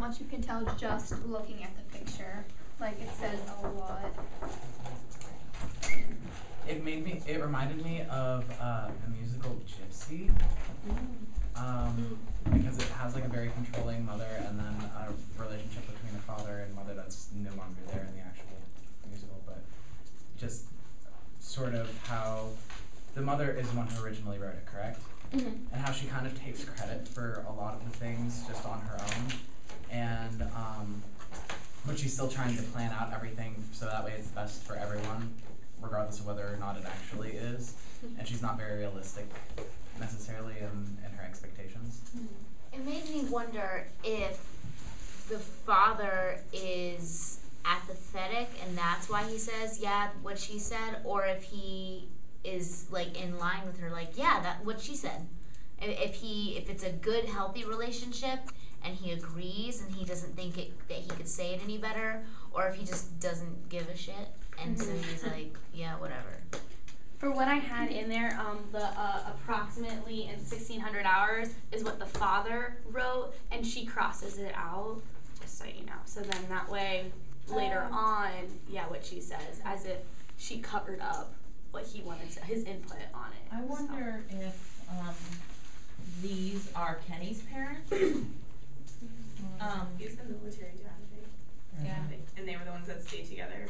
much you can tell just looking at the picture. Like, it says a lot. It reminded me of the musical Gypsy. Because it has like a very controlling mother and then a relationship between a father and mother that's no longer there in the actual musical, but just sort of how the mother is the one who originally wrote it, correct? And how she kind of takes credit for a lot of the things just on her own, and but she's still trying to plan out everything so that way it's best for everyone, regardless of whether or not it actually is, and she's not very realistic necessarily in her expectations. It made me wonder if the father is apathetic and that's why he says, yeah, what she said, or if he is like in line with her, like, yeah, that what she said. If it's a good, healthy relationship and he agrees and he doesn't think that he could say it any better, or if he just doesn't give a shit and so he's like, yeah, whatever. For what I had in there, the approximately in 1600 hours is what the father wrote, and she crosses it out, just so you know. So then that way, later on, yeah, what she says, as if she covered up what he wanted to, his input on it. I wonder if these are Kenny's parents. He's the military dad, Yeah. and they were the ones that stayed together.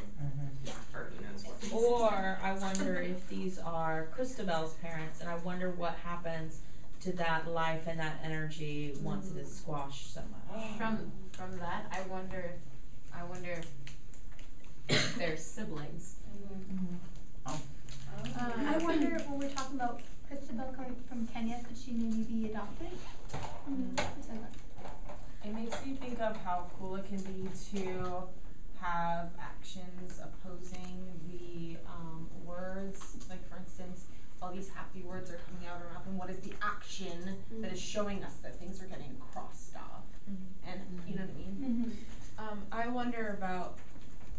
Yeah. For who knows what. Or I wonder if these are Christabel's parents, and I wonder what happens to that life and that energy once it is squashed so much. From that, I wonder if they're siblings. I wonder when we're talking about Christabel coming from Kenya, could she maybe be adopted? It makes me think of how cool it can be to have actions opposing the words. Like, for instance, all these happy words are coming out of our mouth, and what is the action that is showing us that things are getting crossed off? And you know what I mean? I wonder about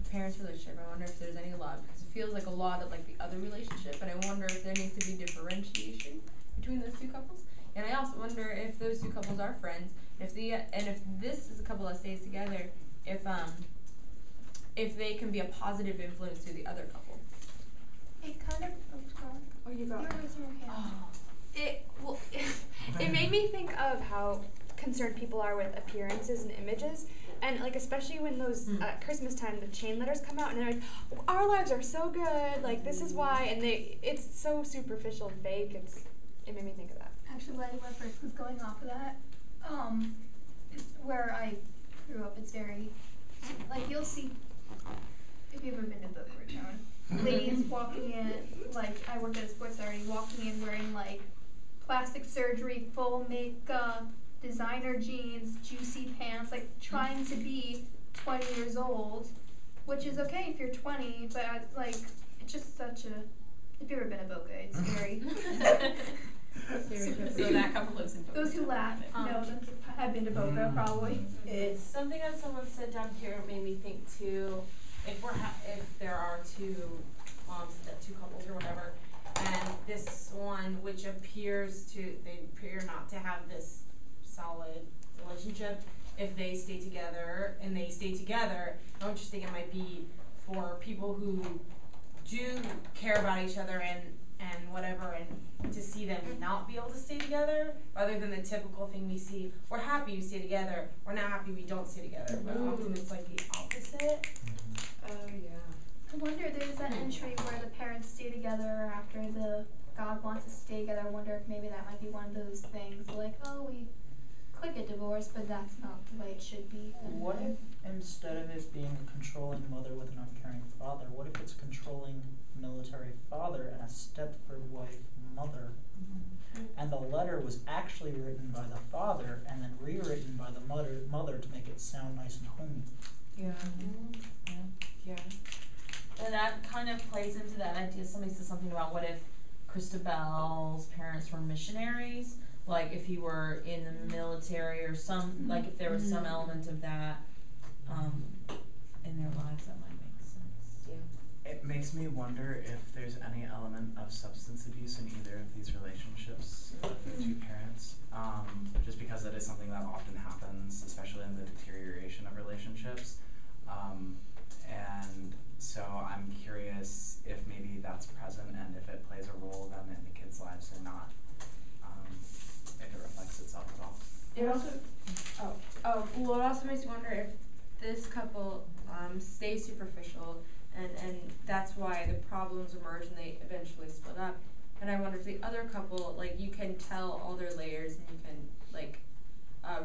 the parents' relationship. I wonder if there's any love, because it feels like a lot of like the other relationship, and I wonder if there needs to be differentiation between those two couples. And I also wonder if those two couples are friends. If this is a couple that stays together, if they can be a positive influence to the other couple. It kind of. Oh, you go. You're raising your hand. It made me think of how concerned people are with appearances and images, and like especially when those at Christmas time the chain letters come out and they're like, our lives are so good, like this is why, and it's so superficial and fake. It made me think of that. Actually, when I first was going off of that, where I grew up, it's very, like, you'll see, if you've ever been to Boca Raton, ladies walking in, like, I worked at a sports authority, walking in wearing, like, plastic surgery, full makeup, designer jeans, juicy pants, like, trying to be 20 years old, which is okay if you're 20, but, like, it's just such a, if you've ever been to Boca, it's very... So that couple lives in Boca. Those who laugh know that have been to Boca, probably. It's something that someone said down here made me think too. If there are two moms, two couples or whatever, and this one which they appear not to have this solid relationship, if they stay together, I'm just thinking it might be for people who do care about each other and whatever, and to see them not be able to stay together, rather than the typical thing we see, we're happy we stay together, we're not happy we don't stay together, but often it's like the opposite. Oh yeah. I wonder, there's that entry where the parents stay together after the God wants us to stay together. I wonder if maybe that might be one of those things, like, oh, we could get divorced, but that's not the way it should be. What if, instead of it being a controlling mother with an uncaring father, what if it's a controlling military father and a Stepford wife mother? And the letter was actually written by the father and then rewritten by the mother to make it sound nice and homey. Yeah. And that kind of plays into that idea. Somebody said something about what if Christabel's parents were missionaries, like if he were in the military or some, like if there was some element of that in their lives, that might make sense. Yeah. It makes me wonder if there's any element of substance abuse in either of these relationships of the two parents, just because that is something that often happens, especially in the deterioration Well, it also makes me wonder if this couple stays superficial, and that's why the problems emerge and they eventually split up. And I wonder if the other couple, like, you can tell all their layers and you can, like,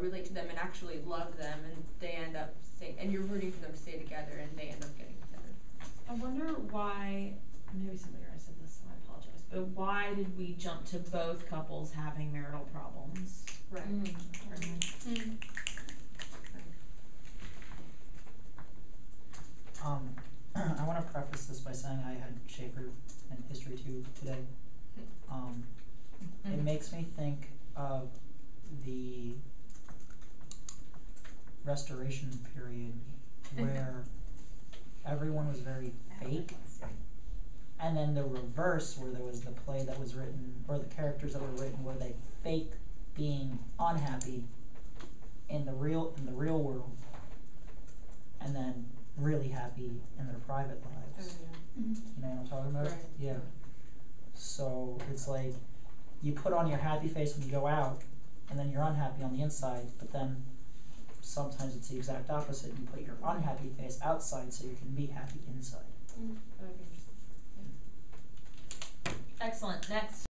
relate to them and actually love them, and they end up and you're rooting for them to stay together, and they end up getting together. I wonder why, maybe somebody already said this, so I apologize, but why did we jump to both couples having marital problems? Right. I want to preface this by saying I had Schaefer and History 2 today. It makes me think of the Restoration period where everyone was very fake, and then the reverse where there was the play that was written, or the characters that were written where they faked being unhappy in the real world, and then really happy in their private lives. You know what I'm talking about? Right. Yeah. So it's like you put on your happy face when you go out, and then you're unhappy on the inside, but then sometimes it's the exact opposite. You put your unhappy face outside so you can be happy inside. Excellent. Next.